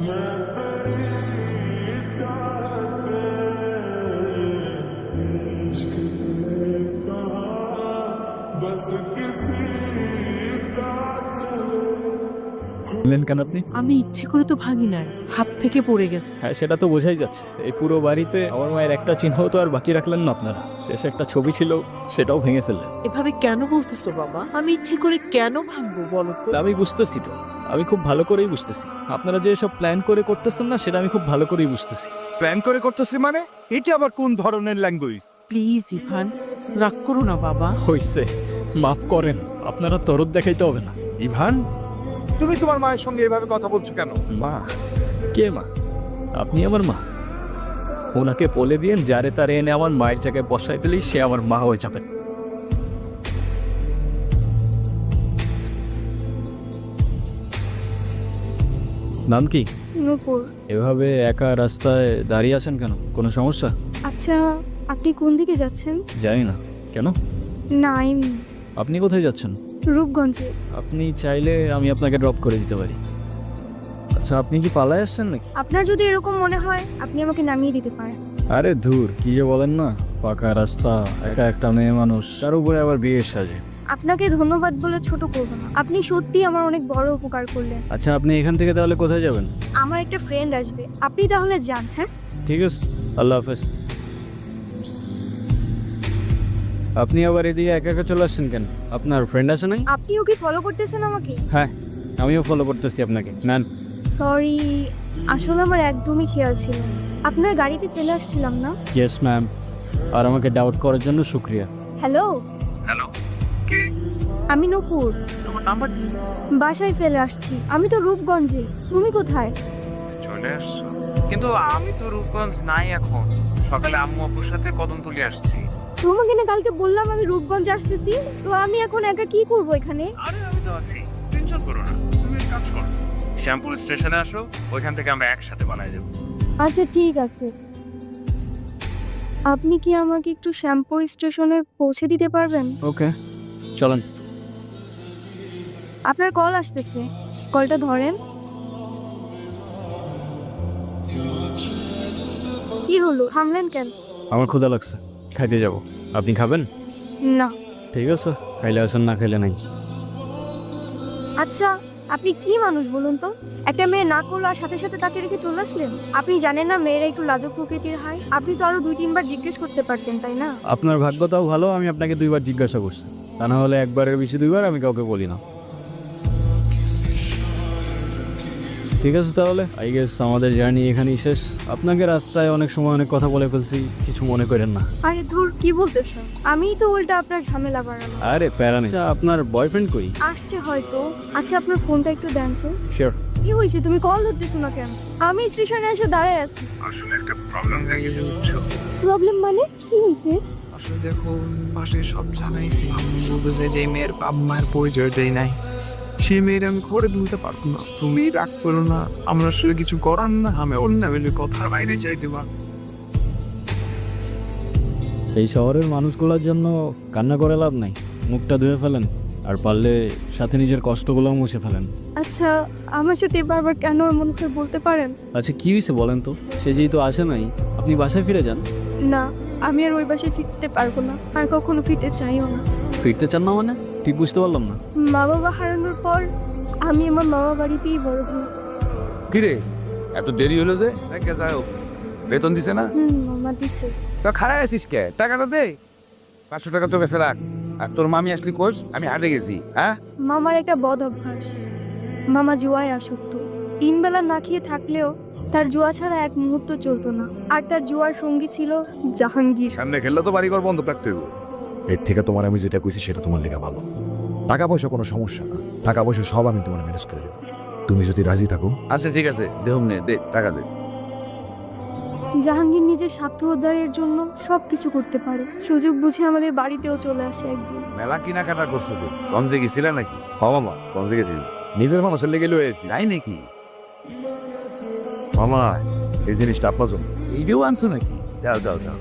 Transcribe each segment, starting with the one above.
কেন আপনি? আমি ইচ্ছে করে তো ভাঙি নাই, হাত থেকে পড়ে গেছে। হ্যাঁ, সেটা তো বোঝাই যাচ্ছে। এই পুরো বাড়িতে আমার মায়ের একটা চিহ্ন তো আর বাকি রাখলেন না আপনারা। শেষে একটা ছবি ছিল, সেটাও ভেঙে ফেললেন। এভাবে কেন বলতেছো বাবা? আমি ইচ্ছে করে কেন ভাঙবো বলো তো? আমি বুঝতেছি তো, আমি খুব ভালো করেই বুঝতেছি। আপনারা যে সব প্ল্যান করে করতেছেন না, সেটা আমি খুব ভালো করেই বুঝতেছি। প্ল্যান করে করতেছি মানে? এটা আবার কোন ধরনের ল্যাঙ্গুয়েজ? প্লিজ ইভান, রাগ করো না বাবা। হইছে, মাফ করেন। আপনারা তরদ দেখাইতে হবে না। ইভান, তুমি তোমার মায়ের সঙ্গে এভাবে কথা বলছো কেন? মা? কে মা? আপনি আমার মা? ওনাকে বলে দিয়েন যারে তারে এনে আমার মায়ের জায়গায় বসাই দিলেই সে আমার মা হয়ে যাবে। নাম কি? নূপুর। এভাবে একা রাস্তায় দাঁড়িয়ে আছেন কেন? কোনো সমস্যা? আচ্ছা, আপনি কোন দিকে যাচ্ছেন? জানি না। কেন? না, এমনি। আপনি কোথায় যাচ্ছেন? রূপগঞ্জে। আপনি চাইলে আমি আপনাকে ড্রপ করে দিতে পারি। আচ্ছা, আপনি কি পালায় আসছেন নাকি? আপনার যদি এরকম মনে হয়, আপনি আমাকে নামিয়ে দিতে পারেন। আরে ধুর, কি যে বলেন না। ফাঁকা রাস্তা, একা একটা মেয়ে মানুষ, তার উপরে আবার বিয়ের সাজে। আপনাকে ধন্যবাদ বলে ছোট করবো না। আপনি সত্যি আমার অনেক বড় উপকার করলেন। আচ্ছা, আপনি এখান থেকে তাহলে কোথায় যাবেন? আমার একটা ফ্রেন্ড আসবে, আপনি তাহলে যান। হ্যাঁ, ঠিক আছে, আল্লাহ হাফেজ। আপনি আবার এদিকে একা একা চলে আসছেন কেন? আপনার ফ্রেন্ড আছে নাই? আপনিও কি ফলো করতেছেন আমাকে? হ্যাঁ, আমিও ফলো করতেছি আপনাকে। নেন। সরি, আসলে আমার একদমই খেয়াল ছিল না। আপনার গাড়িতে ফেলে আসছিলাম না? Yes ma'am. আর আমাকে ডাউট করার জন্য শুক্রিয়া। হ্যালো, হ্যালো, আমি নূপুর। তোমার নাম্বার বাসায় ফেলে আসছি। আমি তো রূপগঞ্জে। তুমি কোথায়? চলে আসছো? কিন্তু আমি তো রূপগঞ্জ নাই এখন। সকালে আম্মু আপুর সাথে কদম তুলে আসছি। তোমাকে না কালকে বললাম আমি রূপগঞ্জ আসতেছি, তো আমি এখন একা কি করব এখানে? আরে আমি তো আছি, টেনশন করো না। তুমি এক কাজ করো, শ্যামপুর স্টেশনে আসো, ওইখান থেকে আমরা একসাথে বানাই দেবো। আচ্ছা, ঠিক আছে। আপনি কি আমাকে একটু শ্যামপুর স্টেশনে পৌঁছে দিতে পারবেন? ওকে, চলেন। আপনার কল আসতেছে, কলটা ধরেন। কি হলো, থামলেন কেন? আমার ক্ষুধা লাগছে, খাইতে যাব। আপনি খাবেন? না। ঠিক আছে, খাইলে আসেন, না খাইলে নাই। আচ্ছা, আপনি কি মানুষ বলুন তো? একটা মেয়ে না করলো আর সাথে সাথে তাকে রেখে চলে আসলেন? আপনি জানেন না মেয়েরা একটু লাজুক প্রকৃতির হয়? আপনি তো আরো 2-3 বার জিজ্ঞেস করতে পারতেন, তাই না? আপনার ভাগ্যটাও ভালো, আমি আপনাকে 2বার জিজ্ঞাসা করছি। তা না হলে একবারের বেশি 2বার আমি কাউকে বলি না। ঠিক আছে, তাহলে আই গেস আমাদের জার্নি এখানেই শেষ। আপনাকে রাস্তায় অনেক সময় অনেক কথা বলে ফেলছি, কিছু মনে করেন না। আরে ধুর, কি বলতেছেন? আমিই তো উল্টা আপনার ঝামেলা বাড়ানো। আরে প্যারা নেই। আচ্ছা, আপনার বয়ফ্রেন্ড কই? আসছে হয়তো। আচ্ছা, আপনার ফোনটা একটু দেন তো। শিওর। কি হয়েছে, তুমি কল ধরতেছো না কেন? আমি স্টেশনে এসে দাঁড়ায় আছি। আসলে একটা প্রবলেম হয়ে গেছে, বুঝছো? প্রবলেম মানে কি হয়েছে? আসলে দেখো, পাশে সব জানাইছি। আম্মু বলতেছে যে এই মেয়ের বাপ মায়ের পরিচয়টাই নাই। সেই মেয়ের আমি করে তুলতে পারবো না। তুমি রাগ করো না, আমরা আসলে কিছু করার না। আমি অন্য বেলে কথার বাইরে চাইতে পারবো। এই শহরের মানুষগুলোর জন্য কান্না করে লাভ নাই। মুখটা ধুয়ে ফেলেন, আর পারলে সাথে নিজের কষ্টগুলোও মুছে ফেলেন। আচ্ছা, আমার সাথে বারবার কেন এমন করে বলতে পারেন? আচ্ছা, কি হয়েছে বলেন তো? সে যেহেতু আসে নাই, আপনি বাসায় ফিরে যান। না, আমি আর ওই বাসায় ফিরতে পারবো না, আর কখনো ফিরতে চাইও না। ফিরতে চান না মানে? ঠিক বুঝতে পারলাম না। মা বাবা হারানোর পর আমি আমার মামা বাড়িতেই বড় হই। কিরে, এত দেরি হলো যে? যাই হোক, বেতন দিছে না? মামা দিছে। তো খারাপ আছিস কে? টাকাটা দে। 500 টাকা তো বেঁচে রাখ। আর তোর মামি আসলি কোষ? আমি হাটে গেছি। হ্যাঁ, মামার একটা বদ অভ্যাস। মামা জুয়ায় আসক্ত। 3 বেলা না খেয়ে থাকলেও তার জুয়া ছাড়া এক মুহূর্ত চলতো না। আর তার জুয়ার সঙ্গী ছিল জাহাঙ্গীর। সামনে খেললে তো বাড়িঘর বন্ধ রাখতে হইব। এর থেকে তোমার আমি যেটা কইছি সেটা তোমার লেগে ভালো। টাকা পয়সা কোনো সমস্যা না, টাকা পয়সা সব আমি তোমার ম্যানেজ করে দেবো, তুমি যদি রাজি থাকো। আচ্ছা ঠিক আছে, দেহম নে, দে টাকা দে। জাহাঙ্গীর নিজের স্বার্থ উদ্ধারের জন্য সবকিছু করতে পারে। সুযোগ বুঝে আমাদের বাড়িতেও চলে আসে একদিন। মেলা কেনাকাটা করছো তুই? গঞ্জে গেছিলে নাকি? হ মামা, গঞ্জে গেছি, নিজের মানুষের লেগে লয়ে এসি। তাই নাকি? মামা, এই জিনিসটা আপনার জন্য। এইটাও আনছো নাকি? দাও দাও দাও।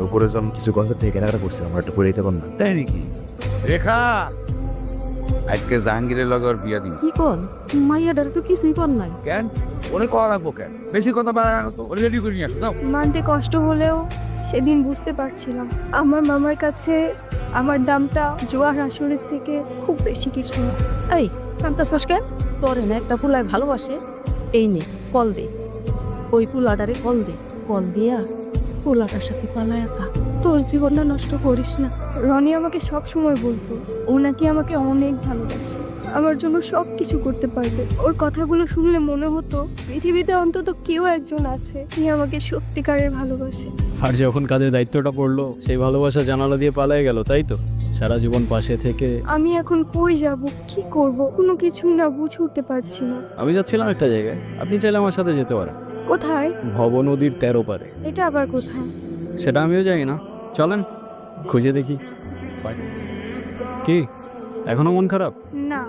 উপরে যখন কিছু কনসার্ট থেকে কেনাকাটা করছি, আমার একটু করে দিতে পার না? তাই নাকি? রেখা, আজকে জাহাঙ্গীরের লগে ওর বিয়া দিন। কি কোন? মাইয়াডার তো কিছুই কর নাই। কেন? ওরে করা লাগবো কেন? বেশি কথা বাড়ায় না তো, ওরে রেডি করে নিয়ে আসো দাও। মানতে কষ্ট হলেও সেদিন বুঝতে পারছিলাম আমার মামার কাছে আমার দামটা জোয়ার আসরের থেকে খুব বেশি কিছু না। এই কান্তাছস কেন? তোরে না একটা ফুলায় ভালোবাসে, এই নে কল দে, ওই ফুলাটারে কল দে, কল দিয়া ফুলাটার সাথে পালায় আসা, তোর জীবনটা নষ্ট করিস না। রনি আমাকে সব সময় বলতো ও নাকি আমাকে অনেক ভালোবাসে, আমার জন্য সব কিছু করতে পারবে। ওর কথাগুলো শুনলে মনে হতো পৃথিবীতে অন্তত কেউ একজন আছে যে আমাকে সত্যিকারের ভালোবাসে। আর যখন কাঁধে দায়িত্বটা পড়লো সেই ভালোবাসা জানালা দিয়ে পালাই গেল, তাই তো? সারা জীবন পাশে থেকে আমি এখন কই যাব, কি করব, কোনো কিছুই না বুঝে উঠতে পারছি না। আমি যাচ্ছিলাম একটা জায়গায়, আপনি চাইলে আমার সাথে যেতে পারেন। কোথায়? ভব নদীর 13 পারে। এটা আবার কোথায়? সেটা আমিও জানি না, চলেন খুঁজে দেখি। কি এখনো মন খারাপ? না।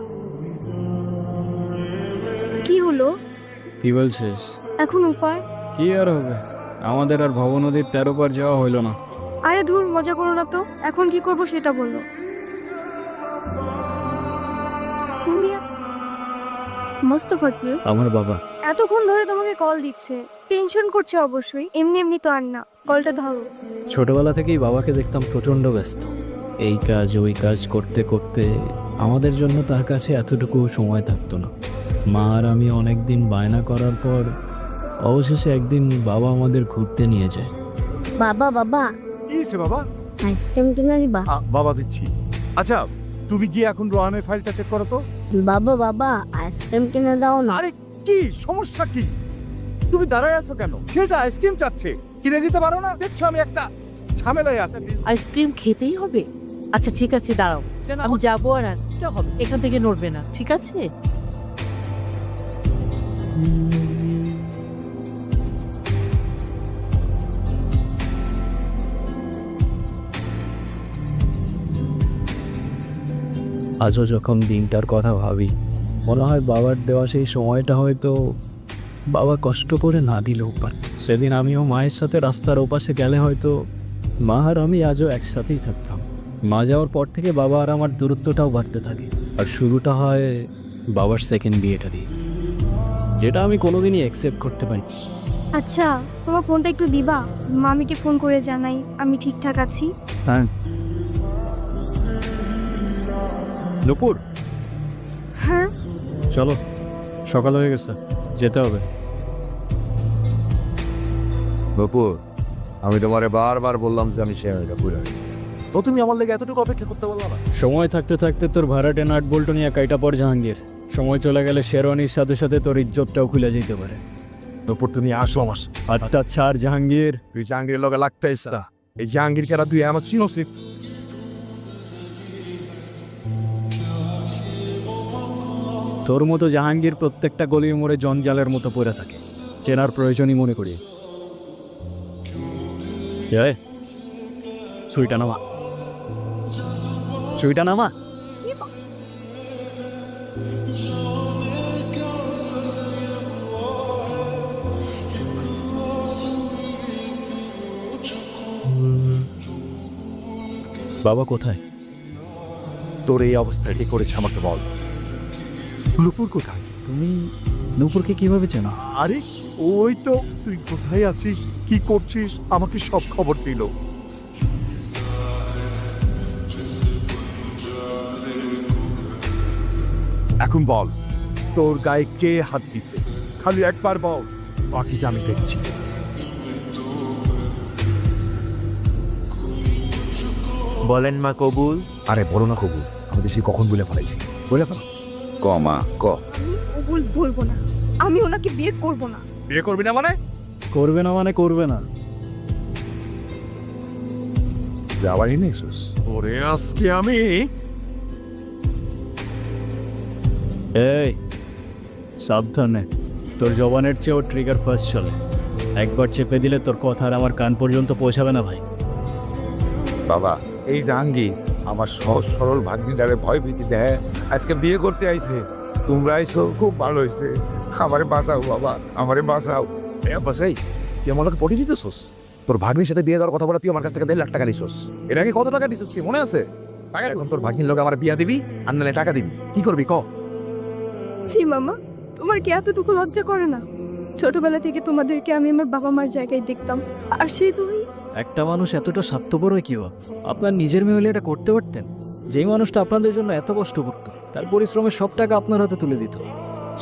কি হলো? কি বলছিস? এখন উপায়? কি আর হবে, আমাদের আর ভব নদীর 13 পার যাওয়া হইলো না। আরে ধুর, মজা করো না তো। এখন কি করব সেটা বলো। মোস্তফা কি? আমার বাবা। এতক্ষণ ধরে তোমাকে কল দিচ্ছে, টেনশন করছে অবশ্যই। এমনি এমনি তো আর না, কলটা ধরো। ছোটবেলা থেকেই বাবাকে দেখতাম প্রচণ্ড ব্যস্ত, এই কাজ ওই কাজ করতে করতে আমাদের জন্য তার কাছে এতটুকু সময় থাকতো না। মা আর আমি অনেক দিন বায়না করার পর অবশেষে একদিন বাবা আমাদের ঘুরতে নিয়ে যায়। বাবা বাবা কি হয়েছে বাবা? আইসক্রিম কিনে দিবা? বাবা দিচ্ছি। আচ্ছা তুমি গিয়ে এখন রোহানের ফাইলটা চেক করো তো। বাবা বাবা আইসক্রিম কিনে দাও না। আরে কি সমস্যা কি? তুমি দাঁড়ায় আছো কেন? ছেলেটা আইসক্রিম চাচ্ছে, কিনে দিতে পারো না? দেখছো আমি একটা ঝামেলায় আছি। আইসক্রিম খেতেই হবে? আচ্ছা ঠিক আছে, দাঁড়াও, আমি যাবো আর আনতে হবে, এখান থেকে নড়বে না, ঠিক আছে? আজও যখন দিনটার কথা ভাবি মনে হয় বাবার দেওয়া সেই সময়টা হয়তো বাবা কষ্ট করে না দিলেও পারে। সেদিন আমিও মায়ের সাথে রাস্তার ওপাশে গেলে হয়তো মা আর আমি আজও একসাথেই থাকতাম। মা যাওয়ার পর থেকে বাবা আর আমার দূরত্বটাও বাড়তে থাকে, আর শুরুটা হয় বাবার সেকেন্ড বিয়েটা দিয়ে, যেটা আমি কোনোদিনই অ্যাকসেপ্ট করতে পারি। আচ্ছা তোমার ফোনটা একটু দিবা, মামিকে ফোন করে জানাই আমি ঠিকঠাক আছি। হ্যাঁ নুপুর, হ্যাঁ চলো সকাল হয়ে গেছে, যেতে হবে। বপুর, আমি তোমারে বারবার বললাম যে আমি শেয়ারটা পুরো, তো তুমি আমার লেগে এতটুকু অপেক্ষা করতে বললা না? সময় থাকতে থাকতে তোর ভাড়াটে নাট বল্টু নিয়ে কাইটা পর জাহাঙ্গীর, সময় চলে গেলে শেরওয়ানির সাথে সাথে তোর ইজ্জতটাও খুলে যেতে পারে। বপুর তুমি আসো আমার সাথে। আচ্ছা ছাড় জাহাঙ্গীর, তুই জাহাঙ্গীরের লগে লাগতেইস না। এই জাহাঙ্গীর কেরা তুই আমার চিনোসিক? তোর মতো জাহাঙ্গীর প্রত্যেকটা গলির মোড়ে জঞ্জালের মতো পড়ে থাকে, চেনার প্রয়োজনই মনে করি। জয় সুইটা নামা, সুইটা নামা। বাবা কোথায়? তোর এই অবস্থায় কি করেছে আমাকে বল। নুপুর কোথায়? তুমি নূপুরকে কিভাবে চেনো? আরে ওই তো, তুই কোথায় আছিস, কি করছিস, আমাকে সব খবর দিল। এখন বল, তোর গায়ে কে হাত দিছে? খালি একবার বল, বাকিটা আমি দেখছি। বলেন মা কবুল। আরে বলো না কবুল, আমি তো সেই কখন বলে ফেলাইছি। বলে ফেলো। ক মা ক। আমি কবুল বলবো না, আমি ওনাকে বিয়ে করব না। বিয়ে করবি না মানে? করবে না মানে করবে না। যাওয়ারই নেই সুস। ওরে আজকে আমি এই সাবধানে, তোর জবানের চেয়েও ট্রিগার ফার্স্ট চলে, একবার চেপে দিলে তোর কথা আর আমার কান পর্যন্ত পৌঁছাবে না ভাই। বাবা, এই জাহাঙ্গীর আমার সহজ সরল ভাগ্নিটারে ভয় ভীতি দেয়, আজকে বিয়ে করতে আইছে। তোমরা আইছো, খুব ভালো হয়েছে। আমারে বাঁচাও বাবা, আমারে বাঁচাও। বাসাই তুই আমার লোক পটি দিতেছোস? তোর ভাগ্নির সাথে বিয়ে দেওয়ার কথা বলে তুই আমার কাছ থেকে 1.5 লাখ টাকা নিছোস। এর আগে কত টাকা নিছোস কি মনে আছে? এখন তোর ভাগ্নির লোক আমার বিয়া দিবি আর নাহলে টাকা দিবি, কি করবি ক? জি মামা, তোমার কি এতটুকু লজ্জা করে না? ছোটবেলা থেকে তোমাদেরকে আমি আমার বাবা মার জায়গায় দেখতাম, আর সেই তুমি একটা মানুষ এতটা স্বার্থপর হয় কিও? আপনার নিজের মেয়ে হলে এটা করতে পারতেন? যেই মানুষটা আপনাদের জন্য এত কষ্ট করতো, তার পরিশ্রমের সব টাকা আপনার হাতে তুলে দিত,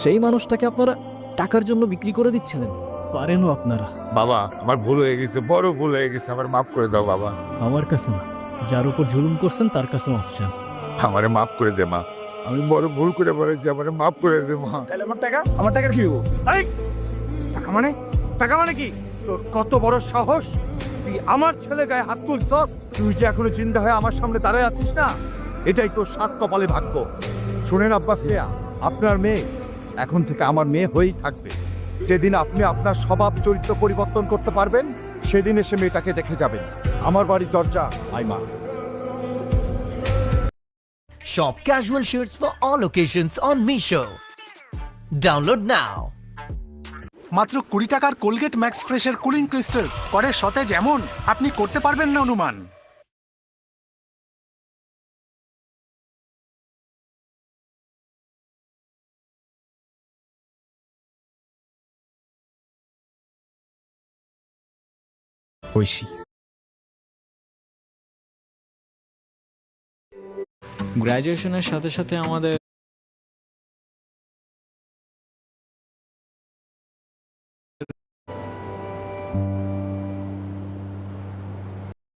সেই মানুষটাকে আপনারা টাকার জন্য বিক্রি করে দিচ্ছিলেন। পারেনও আপনারা। বাবা আমার ভুল হয়ে গেছে, বড় ভুল হয়ে গেছে, আমার মাফ করে দাও বাবা। আমার কাছে না, যার উপর জুলুম করছেন তার কাছে মাফ চান। আমারে মাফ করে দে মা, আমি বড় ভুল করে বলেছি, আমারে মাফ করে দে মা। তাহলে আমার টাকার কি হবো? এই, টাকা মানে কি? তোর কত বড় সাহস, তুই আমার ছেলে গায়ে হাত তুলছস? তুই যে এখনো জিন্দা হয়ে আমার সামনে দাঁড়ায় আছিস না, এটাই তোর সাত কপালে ভাগ্য। শোনেন আব্বাস মিয়া, আপনার মেয়ে এখন থেকে আমার মেয়ে হয়েই থাকবে। যেদিন আপনি আপনার স্বভাব চরিত্র পরিবর্তন করতে পারবেন, সেদিন এসে মেয়েটাকে দেখে যাবেন। আমার বাড়ির দরজা আইমা। Shop casual shirts for all occasions on Meesho. Download now. মাত্র 20 টাকার কোলগেট ম্যাক্স ফ্রেশের কুলিং ক্রিস্টালস করে সতেজ এমন আপনি করতে পারবেন না অনুমান। ঐশী, গ্র্যাজুয়েশনের সাথে সাথে আমাদের